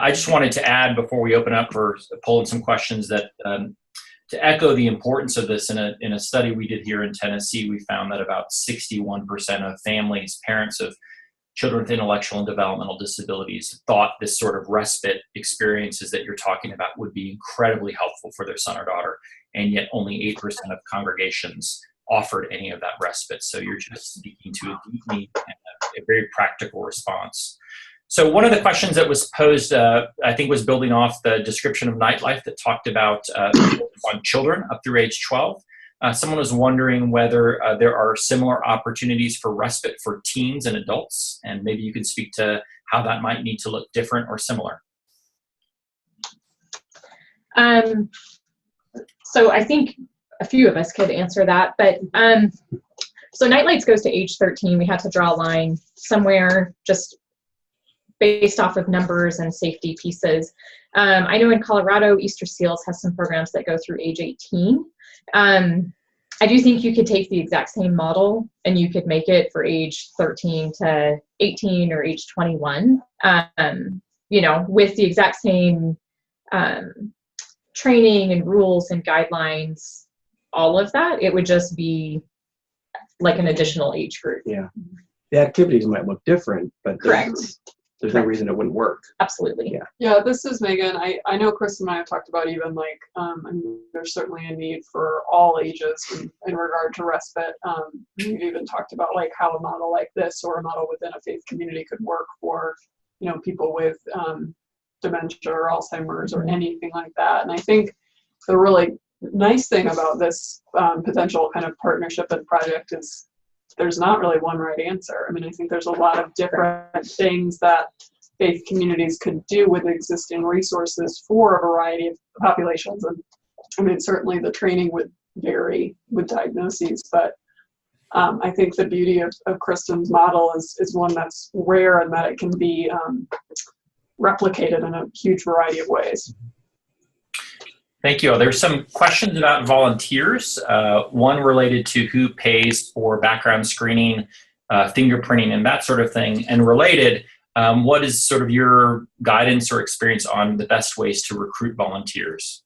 just wanted to add, before we open up for polling some questions, that to echo the importance of this, in a study we did here in Tennessee, we found that about 61% of families, parents of children with intellectual and developmental disabilities, thought this sort of respite experiences that you're talking about would be incredibly helpful for their son or daughter, and yet only 8% of congregations offered any of that respite. So you're just speaking to a deep need and a a very practical response. So one of the questions that was posed, I think, was building off the description of Nightlife that talked about on children up through age 12. Someone was wondering whether there are similar opportunities for respite for teens and adults, and maybe you could speak to how that might need to look different or similar. So I think a few of us could answer that, but so Nightlights goes to age 13. We had to draw a line somewhere just based off of numbers and safety pieces. I know in Colorado, Easter Seals has some programs that go through age 18. I do think you could take the exact same model and you could make it for age 13 to 18 or age 21, you know, with the exact same training and rules and guidelines, all of that. It would just be like an additional age group. Yeah. The activities might look different, but Correct. There's no reason it wouldn't work. Absolutely. Yeah. Yeah, this is Megan. I know Chris and I have talked about even like, and there's certainly a need for all ages in regard to respite. We've even talked about like how a model like this or a model within a faith community could work for, you know, people with dementia or Alzheimer's or anything like that. And I think the really nice thing about this potential kind of partnership and project is there's not really one right answer. I mean, I think there's a lot of different things that faith communities could do with existing resources for a variety of populations. And I mean, certainly the training would vary with diagnoses, but I think the beauty of Kristin's model is one that's rare and that it can be replicated in a huge variety of ways. Thank you. There's some questions about volunteers. One related to who pays for background screening, fingerprinting, and that sort of thing. And related, what is sort of your guidance or experience on the best ways to recruit volunteers?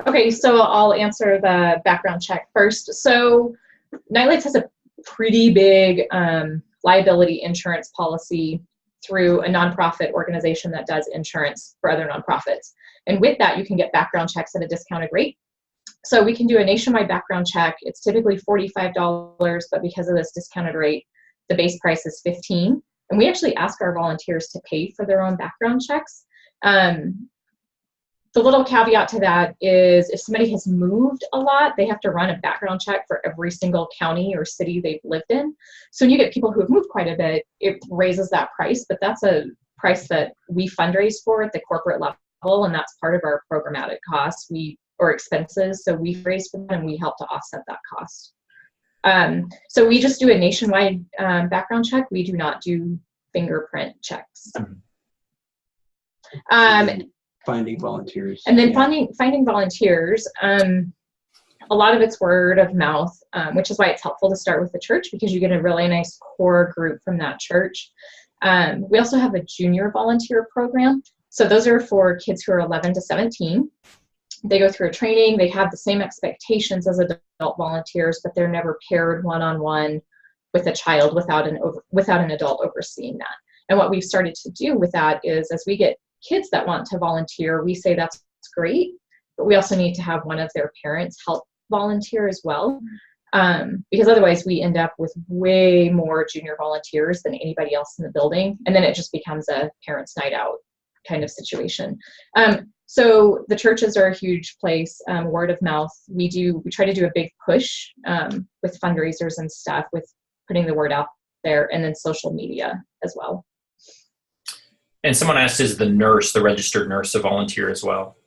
Okay, so I'll answer the background check first. So Nightlights has a pretty big liability insurance policy through a nonprofit organization that does insurance for other nonprofits. And with that, you can get background checks at a discounted rate. So we can do a nationwide background check. It's typically $45, but because of this discounted rate, the base price is $15. And we actually ask our volunteers to pay for their own background checks. The little caveat to that is if somebody has moved a lot, they have to run a background check for every single county or city they've lived in. So when you get people who have moved quite a bit, it raises that price, but that's a price that we fundraise for at the corporate level, and that's part of our programmatic costs or expenses. So we raise for them and we help to offset that cost. So we just do a nationwide background check. We do not do fingerprint checks. Finding volunteers. And then finding volunteers, a lot of it's word of mouth, which is why it's helpful to start with the church because you get a really nice core group from that church. We also have a junior volunteer program. So those are for kids who are 11 to 17. They go through a training. They have the same expectations as adult volunteers, but they're never paired one-on-one with a child without an adult overseeing that. And what we've started to do with that is as we get kids that want to volunteer, we say that's great, but we also need to have one of their parents help volunteer as well, because otherwise we end up with way more junior volunteers than anybody else in the building, and then it just becomes a parents' night out kind of situation. So the churches are a huge place, word of mouth. We try to do a big push with fundraisers and stuff, with putting the word out there, and then social media as well. And someone asked, is the registered nurse a volunteer as well?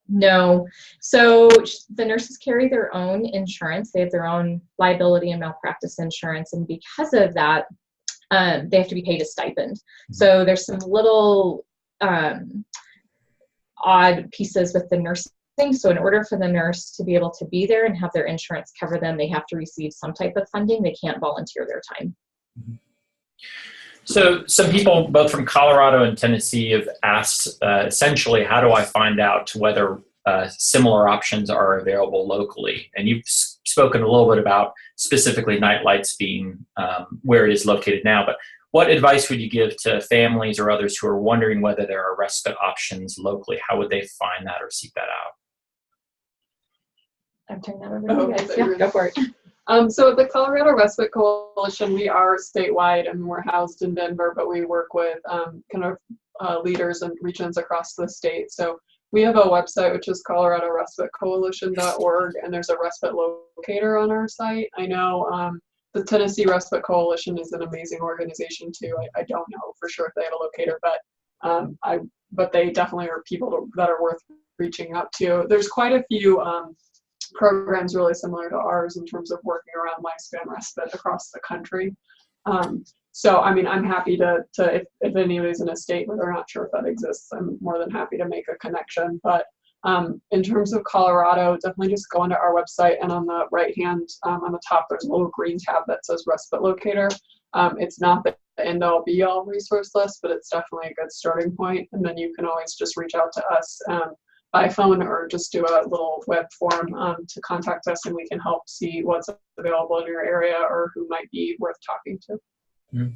No. So the nurses carry their own insurance. They have their own liability and malpractice insurance. And because of that, they have to be paid a stipend. Mm-hmm. So there's some little odd pieces with the nursing. So in order for the nurse to be able to be there and have their insurance cover them, they have to receive some type of funding. They can't volunteer their time. Mm-hmm. So some people, both from Colorado and Tennessee, have asked essentially, how do I find out whether similar options are available locally? And you've spoken a little bit about specifically Nightlights being where it is located now, but what advice would you give to families or others who are wondering whether there are respite options locally? How would they find that or seek that out? I'm turning that over to you guys. Yeah, go for it. So the Colorado Respite Coalition, we are statewide and we're housed in Denver, but we work with leaders and regions across the state. So we have a website, which is coloradorespitecoalition.org, and there's a respite locator on our site. I know the Tennessee Respite Coalition is an amazing organization too. I don't know for sure if they have a locator, but they definitely are people that are worth reaching out to. There's quite a few programs really similar to ours in terms of working around lifespan respite across the country. So, I mean, I'm happy to if anybody's in a state where they're not sure if that exists, I'm more than happy to make a connection. But in terms of Colorado, definitely just go onto our website, and on the right hand, on the top, there's a little green tab that says Respite Locator. It's not the end-all be-all resource list, but it's definitely a good starting point. And then you can always just reach out to us by phone, or just do a little web form to contact us, and we can help see what's available in your area or who might be worth talking to.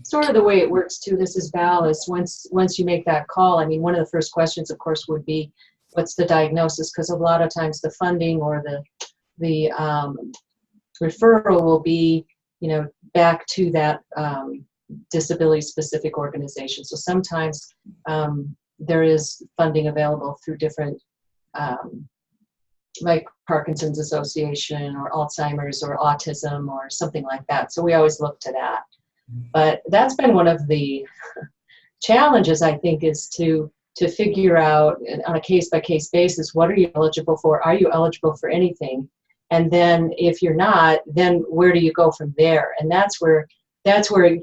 Sort of the way it works too, this is Val, is once you make that call, I mean, one of the first questions, of course, would be, what's the diagnosis? Because a lot of times the funding or the referral will be, back to that disability-specific organization. So sometimes there is funding available through different, like Parkinson's Association or Alzheimer's or autism or something like that. So we always look to that. But that's been one of the challenges, I think, is to figure out on a case-by-case basis, what are you eligible for? Are you eligible for anything? And then if you're not, then where do you go from there? And that's where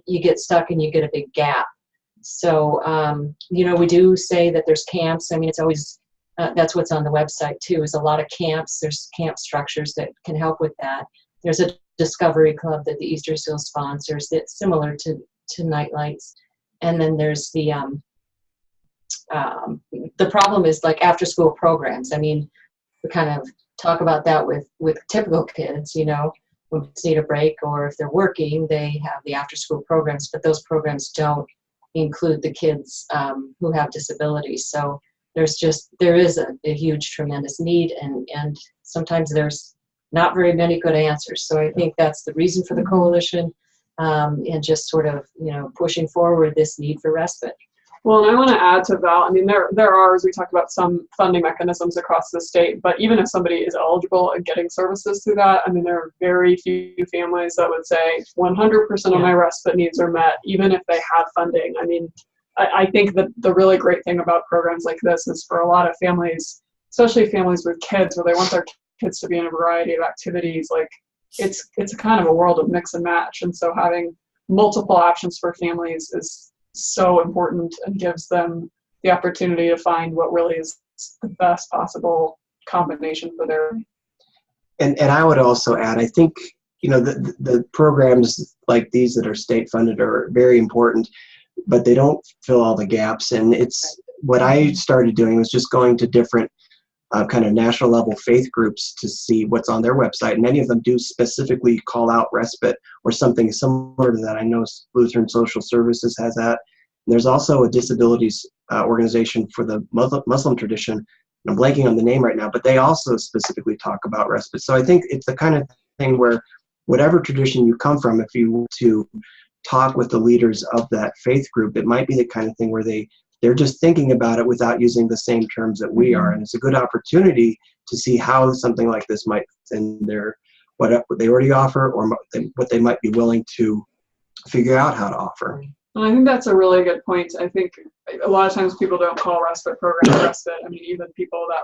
you get stuck and you get a big gap. So, we do say that there's camps. I mean, it's always, that's what's on the website too, is a lot of camps. There's camp structures that can help with that. There's a Discovery Club that the Easter Seal sponsors that's similar to Nightlights. And then there's the problem is like after school programs. I mean, we kind of talk about that with typical kids, when kids need a break or if they're working, they have the after school programs, but those programs don't include the kids who have disabilities. So there is a huge, tremendous need, and sometimes there's not very many good answers. So I think that's the reason for the coalition, and just sort of, pushing forward this need for respite. Well, and I want to add to Val, I mean, there are, as we talked about, some funding mechanisms across the state, but even if somebody is eligible and getting services through that, I mean, there are very few families that would say 100% of my respite needs are met, even if they have funding. I mean, I think that the really great thing about programs like this is for a lot of families, especially families with kids, where they want their kids to be in a variety of activities, like it's a kind of a world of mix and match. And so having multiple options for families is so important and gives them the opportunity to find what really is the best possible combination for their. And I would also add, I think, the programs like these that are state funded are very important, but they don't fill all the gaps. And it's what I started doing was just going to different kind of national level faith groups to see what's on their website. And many of them do specifically call out respite or something similar to that. I know Lutheran Social Services has that. And there's also a disabilities organization for the Muslim tradition. And I'm blanking on the name right now, but they also specifically talk about respite. So I think it's the kind of thing where whatever tradition you come from, if you want to talk with the leaders of that faith group, it might be the kind of thing where they're just thinking about it without using the same terms that we are. And it's a good opportunity to see how something like this might fit in their, what they already offer or what they might be willing to figure out how to offer. And I think that's a really good point. I think a lot of times people don't call respite programs respite. I mean, even people that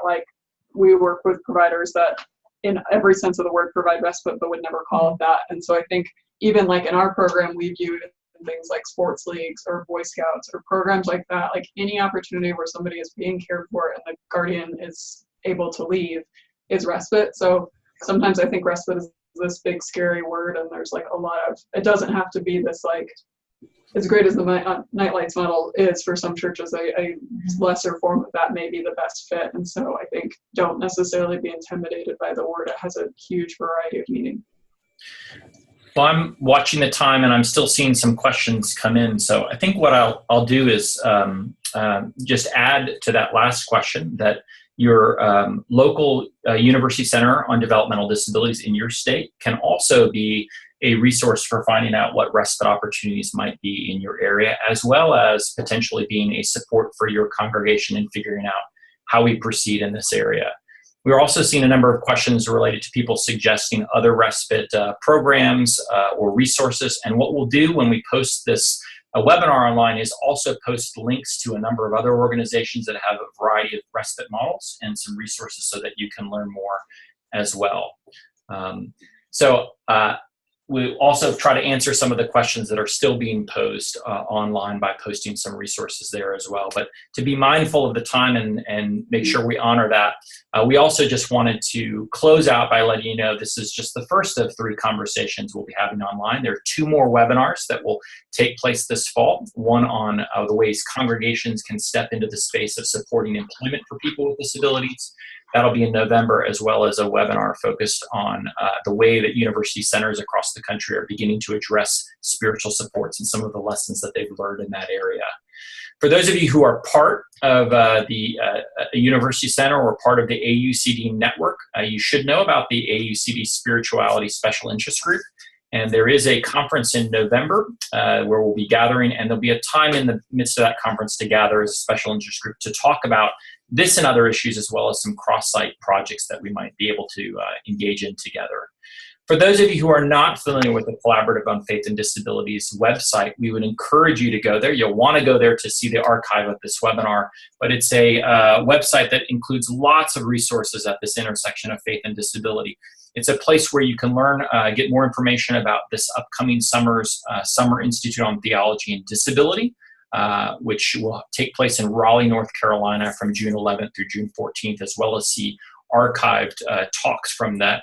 we work with providers that in every sense of the word provide respite, but would never call it that. And so I think even in our program, we viewed things like sports leagues or Boy Scouts or programs like that, like any opportunity where somebody is being cared for and the guardian is able to leave is respite. So sometimes I think respite is this big scary word, and there's a lot of, it doesn't have to be this as great as the Nightlights model is for some churches, a lesser form of that may be the best fit. And so I think don't necessarily be intimidated by the word. It has a huge variety of meaning. Well, I'm watching the time and I'm still seeing some questions come in. So I think what I'll do is just add to that last question that Your local University Center on Developmental Disabilities in your state can also be a resource for finding out what respite opportunities might be in your area, as well as potentially being a support for your congregation in figuring out how we proceed in this area. We're also seeing a number of questions related to people suggesting other respite programs or resources. And what we'll do when we post this webinar online is also post links to a number of other organizations that have a variety of respite models and some resources so that you can learn more as well. We also try to answer some of the questions that are still being posed online by posting some resources there as well. But to be mindful of the time and make sure we honor that, we also just wanted to close out by letting you know this is just the first of 3 conversations we'll be having online. There are 2 more webinars that will take place this fall. One on the ways congregations can step into the space of supporting employment for people with disabilities. That'll be in November, as well as a webinar focused on the way that university centers across the country are beginning to address spiritual supports and some of the lessons that they've learned in that area. For those of you who are part of the university center or part of the AUCD network, you should know about the AUCD Spirituality Special Interest Group. And there is a conference in November where we'll be gathering, and there'll be a time in the midst of that conference to gather as a special interest group to talk about this and other issues, as well as some cross-site projects that we might be able to engage in together. For those of you who are not familiar with the Collaborative on Faith and Disabilities website, we would encourage you to go there. You'll want to go there to see the archive of this webinar, but it's a website that includes lots of resources at this intersection of faith and disability. It's a place where you can learn, get more information about this upcoming summer's Summer Institute on Theology and Disability, which will take place in Raleigh, North Carolina from June 11th through June 14th, as well as see archived talks from that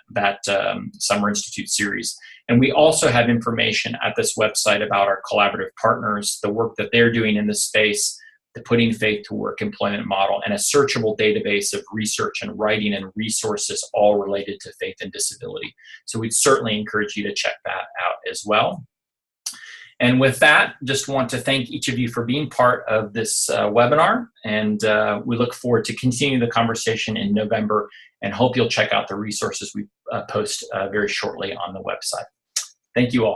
Summer Institute series. And we also have information at this website about our collaborative partners, the work that they're doing in this space, the Putting Faith to Work employment model, and a searchable database of research and writing and resources all related to faith and disability. So we'd certainly encourage you to check that out as well. And with that, just want to thank each of you for being part of this webinar, and we look forward to continuing the conversation in November, and hope you'll check out the resources we post very shortly on the website. Thank you all.